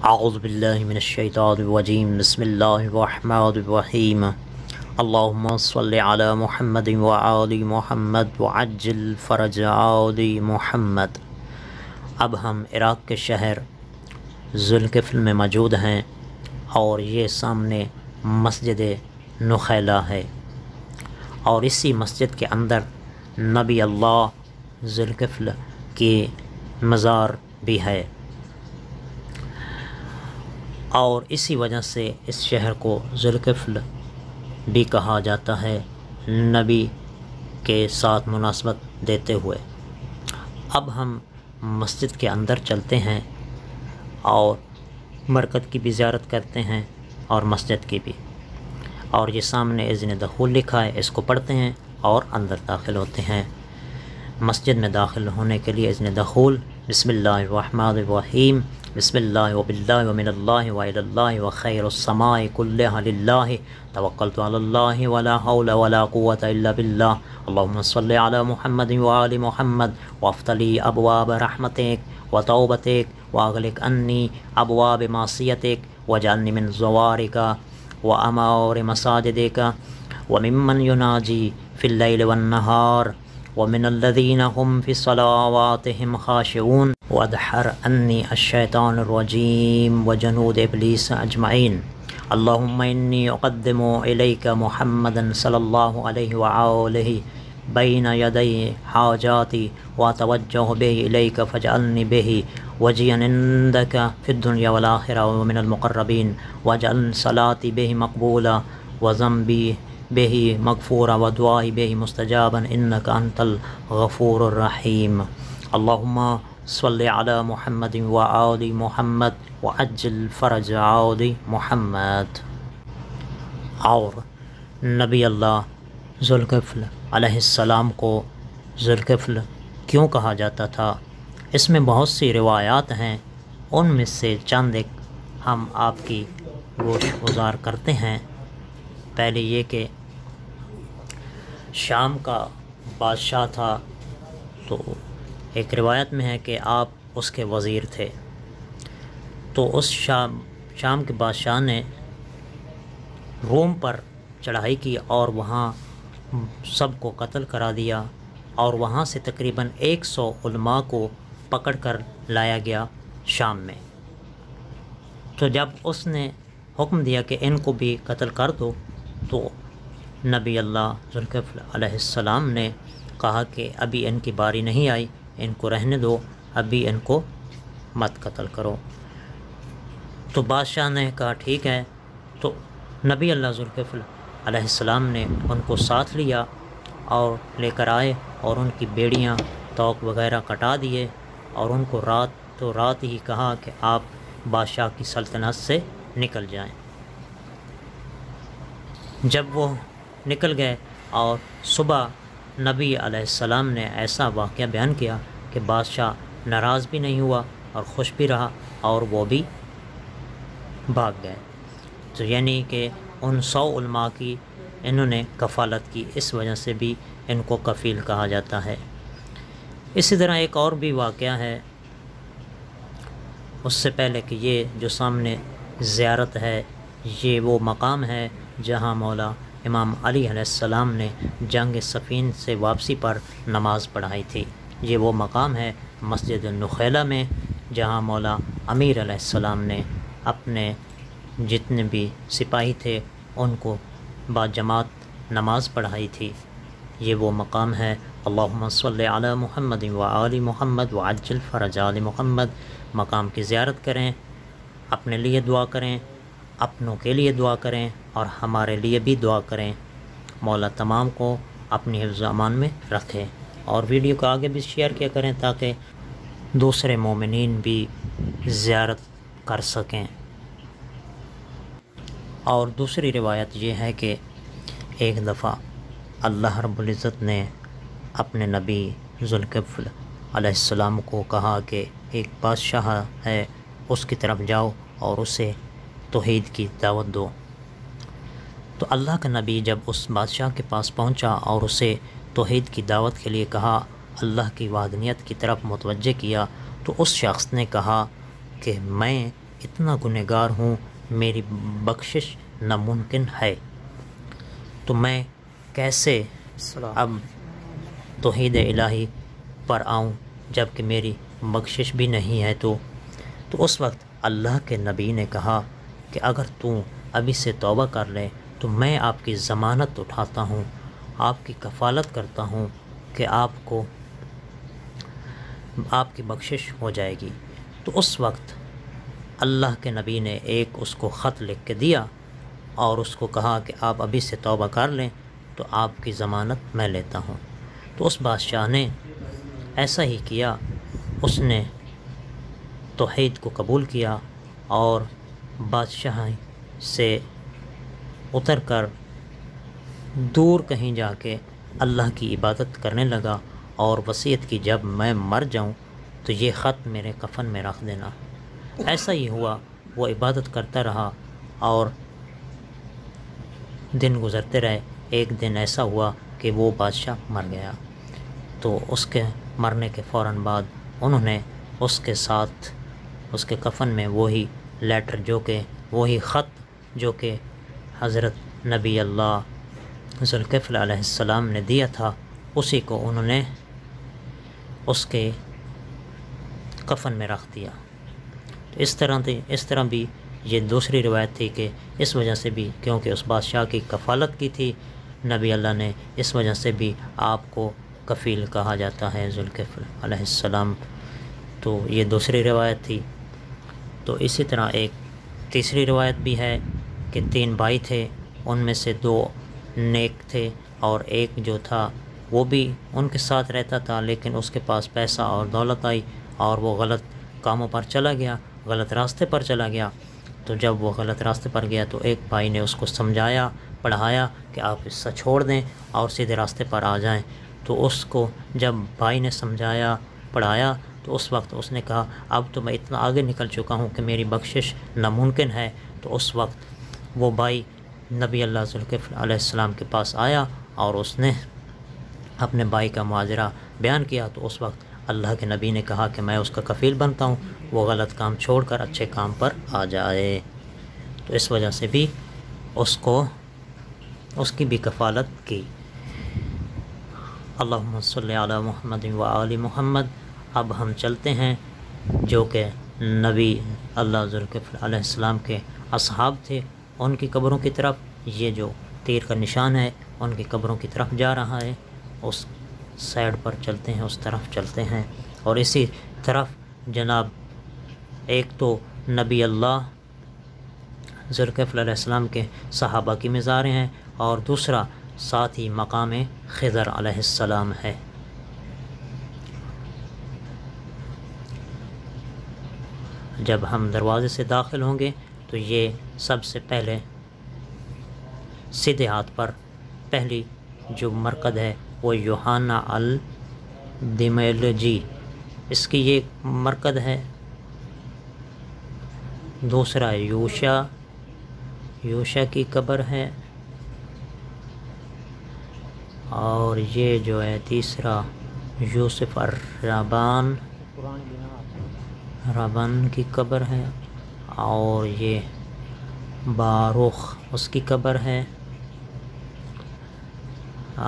اعوذ باللہ من الشیطان الرجیم بسم اللہ الرحمن الرحیم اللہم صلی علی محمد وآل محمد وعجل فرج آل محمد۔ اب ہم عراق کے شہر ذوالکفل میں موجود ہیں اور یہ سامنے مسجد نخیلہ ہے اور اسی مسجد کے اندر نبی اللہ ذوالکفل کی مزار بھی ہے، اور اسی وجہ سے اس شہر کو ذوالکفل بھی کہا جاتا ہے، نبی کے ساتھ مناسبت دیتے ہوئے۔ اب ہم مسجد کے اندر چلتے ہیں اور مرکز کی بھی زیارت کرتے ہیں اور مسجد کی بھی، اور یہ سامنے اذن دخول لکھا ہے، اس کو پڑھتے ہیں اور اندر داخل ہوتے ہیں۔ مسجد میں داخل ہونے کے لیے اذن دخول: بسم اللہ الرحمن الرحیم، بسم اللہ وباللہ ومن اللہ وإلی اللہ وخیر السماء کلھا للہ توکلت علی اللہ ولا حول ولا قوة الا باللہ اللہم صلی علی محمد وآل محمد وافتح ابواب رحمتک وتوبتک واغلق عنی ابواب معصیتک واجعلنی من زوارک وامور مساجدک وممن یناجی فی اللیل والنہار ومن الذین هم فی صلواتهم خاشعون وادحر عنی الشیطان الرجیم وجنود ابلیس اجمعین۔ اللہم انی اقدم الیک محمدا صلی اللہ علیہ وآلہ بین یدی حاجاتی واتوجہ بہ الیک فاجعلنی بہ وجیا عندک فی الدنیا والآخرہ ومن المقربین واجعل صلاتی بہ مقبولا وذنبی بہ مغفورا ودعائی بہ مستجابا انک انت الغفور الرحیم۔ اللہم صلی علی محمد وآل محمد وعجل فرج آل محمد۔ اور نبی اللہ ذوالکفل علیہ السلام کو ذوالکفل کیوں کہا جاتا تھا، اس میں بہت سی روایات ہیں، ان میں سے چند ایک ہم آپ کی گوش گزار کرتے ہیں۔ پہلے یہ کہ شام کا بادشاہ تھا، تو ایک روایت میں ہے کہ آپ اس کے وزیر تھے، تو اس شام کے بادشاہ نے روم پر چڑھائی کی اور وہاں سب کو قتل کرا دیا، اور وہاں سے تقریباً 100 علماء کو پکڑ کر لایا گیا شام میں۔ تو جب اس نے حکم دیا کہ ان کو بھی قتل کر دو، تو نبی اللہ ذوالکفل علیہ السلام نے کہا کہ ابھی ان کی باری نہیں آئی، ان کو رہنے دو، ابھی ان کو مت قتل کرو۔ تو بادشاہ نے کہا ٹھیک ہے، تو نبی اللہ ذوالکفل علیہ السلام نے ان کو ساتھ لیا اور لے کر آئے، اور ان کی بیڑیاں توق وغیرہ کٹا دیے، اور ان کو رات ہی کہا کہ آپ بادشاہ کی سلطنت سے نکل جائیں۔ جب وہ نکل گئے اور صبح نبی علیہ السلام نے ایسا واقعہ بیان کیا کہ بادشاہ ناراض بھی نہیں ہوا اور خوش بھی رہا، اور وہ بھی بھاگ گئے۔ تو یعنی کہ ان 100 علماء کی انہوں نے کفالت کی، اس وجہ سے بھی ان کو کفیل کہا جاتا ہے۔ اسی طرح ایک اور بھی واقعہ ہے، اس سے پہلے کہ یہ جو سامنے زیارت ہے، یہ وہ مقام ہے جہاں مولا امام علی علیہ السلام نے جنگ صفین سے واپسی پر نماز پڑھائی تھی۔ یہ وہ مقام ہے مسجد نخیلہ میں جہاں مولا امیر علیہ السلام نے اپنے جتنے بھی سپاہی تھے ان کو باجماعت نماز پڑھائی تھی۔ یہ وہ مقام ہے۔ اللہم صلی علی محمد وآل محمد وعجل فرج آل محمد۔ مقام کی زیارت کریں، اپنے لیے دعا کریں، اپنوں کے لیے دعا کریں، اور ہمارے لیے بھی دعا کریں۔ مولا تمام کو اپنی حفظ و امان میں رکھے، اور ویڈیو کو آگے بھی شیئر کیا کریں تاکہ دوسرے مومنین بھی زیارت کر سکیں۔ اور دوسری روایت یہ ہے کہ ایک دفعہ اللہ رب العزت نے اپنے نبی ذوالکفل علیہ السلام کو کہا کہ ایک بادشاہ ہے، اس کی طرف جاؤ اور اسے توحید کی دعوت دو۔ تو اللہ کا نبی جب اس بادشاہ کے پاس پہنچا اور اسے توحید کی دعوت کے لیے کہا، اللہ کی وحدانیت کی طرف متوجہ کیا، تو اس شخص نے کہا کہ میں اتنا گنہگار ہوں، میری بخشش ناممکن ہے، تو میں کیسے اب توحید الہی پر آؤں جب کہ میری بخشش بھی نہیں ہے؟ تو اس وقت اللہ کے نبی نے کہا کہ اگر تو ابھی سے توبہ کر لے تو میں آپ کی ضمانت اٹھاتا ہوں، آپ کی کفالت کرتا ہوں کہ آپ کو آپ کی بخشش ہو جائے گی۔ تو اس وقت اللہ کے نبی نے ایک اس کو خط لکھ کے دیا اور اس کو کہا کہ آپ ابھی سے توبہ کر لیں تو آپ کی ضمانت میں لیتا ہوں۔ تو اس بادشاہ نے ایسا ہی کیا، اس نے توحید کو قبول کیا اور بادشاہ سے اتر کر دور کہیں جا کے اللہ کی عبادت کرنے لگا اور وصیت کی جب میں مر جاؤں تو یہ خط میرے کفن میں رکھ دینا۔ ایسا ہی ہوا، وہ عبادت کرتا رہا اور دن گزرتے رہے۔ ایک دن ایسا ہوا کہ وہ بادشاہ مر گیا، تو اس کے مرنے کے فوراً بعد انہوں نے اس کے ساتھ اس کے کفن میں وہی لیٹر وہی خط جو کہ حضرت نبی اللہ ذوالکفل علیہ السلام نے دیا تھا، اسی کو انہوں نے اس کے کفن میں رکھ دیا۔ تو اس طرح بھی یہ دوسری روایت تھی کہ اس وجہ سے بھی، کیونکہ اس بادشاہ کی کفالت کی تھی نبی اللہ نے، اس وجہ سے بھی آپ کو کفیل کہا جاتا ہے ذوالکفل علیہ السلام۔ تو یہ دوسری روایت تھی۔ تو اسی طرح ایک تیسری روایت بھی ہے کہ 3 بھائی تھے، ان میں سے 2 نیک تھے اور ایک جو تھا وہ بھی ان کے ساتھ رہتا تھا، لیکن اس کے پاس پیسہ اور دولت آئی اور وہ غلط کاموں پر چلا گیا، غلط راستے پر چلا گیا۔ تو جب وہ غلط راستے پر گیا تو ایک بھائی نے اس کو سمجھایا، پڑھایا کہ آپ اس سے چھوڑ دیں اور سیدھے راستے پر آ جائیں۔ تو اس کو جب بھائی نے سمجھایا، پڑھایا، تو اس وقت اس نے کہا اب تو میں اتنا آگے نکل چکا ہوں کہ میری بخشش ناممکن ہے۔ تو اس وقت وہ بھائی نبی اللہ ذوالکفل علیہ السلام کے پاس آیا اور اس نے اپنے بھائی کا معاذرہ بیان کیا۔ تو اس وقت اللہ کے نبی نے کہا کہ میں اس کا کفیل بنتا ہوں، وہ غلط کام چھوڑ کر اچھے کام پر آ جائے۔ تو اس وجہ سے بھی اس کی بھی کفالت کی۔ اللہم صلی علی محمد و آل محمد۔ اب ہم چلتے ہیں جو کہ نبی اللہ ذوالکفل علیہ السلام کے اصحاب تھے، ان کی قبروں کی طرف۔ یہ جو تیر کا نشان ہے ان کی قبروں کی طرف جا رہا ہے، اس سائڈ پر چلتے ہیں، اس طرف چلتے ہیں۔ اور اسی طرف جناب ایک تو نبی اللہ ذوالکفل علیہ السلام کے صحابہ کی مزاریں ہیں اور دوسرا ساتھ ہی مقام خضر علیہ السلام ہے۔ جب ہم دروازے سے داخل ہوں گے تو یہ سب سے پہلے سیدھے ہاتھ پر پہلی جو مرکز ہے وہ یوحنا الدملجی، اس کی یہ مرکز ہے۔ دوسرا یوشا کی قبر ہے، اور یہ جو ہے تیسرا یوسف رابان کی قبر ہے، اور یہ باروخ اس کی قبر ہے۔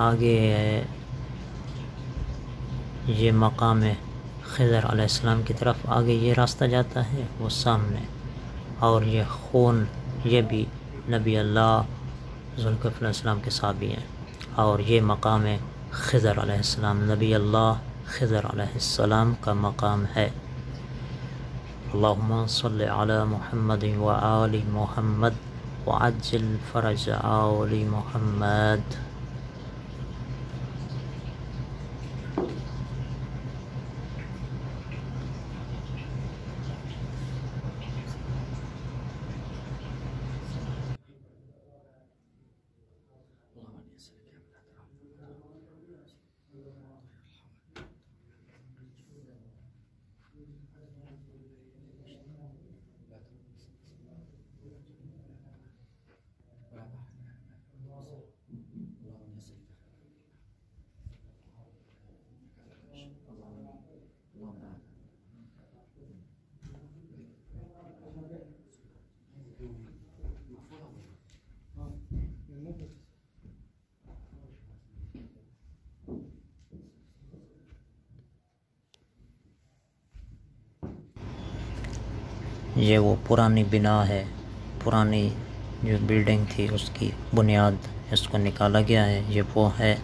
آگے ہے یہ مقام خضر علیہ السلام کی طرف، آگے یہ راستہ جاتا ہے وہ سامنے، اور یہ خون یہ بھی نبی اللہ ذوالکفل علیہ السلام کے صحابی ہیں، اور یہ مقام خضر علیہ السلام، نبی اللہ خضر علیہ السلام کا مقام ہے۔ اللہم صلی علی محمد و آل محمد وعجل فرج آل محمد۔ یہ وہ پرانی بنا ہے، پرانی جو بلڈنگ تھی اس کی بنیاد اس کو نکالا گیا ہے، یہ وہ ہے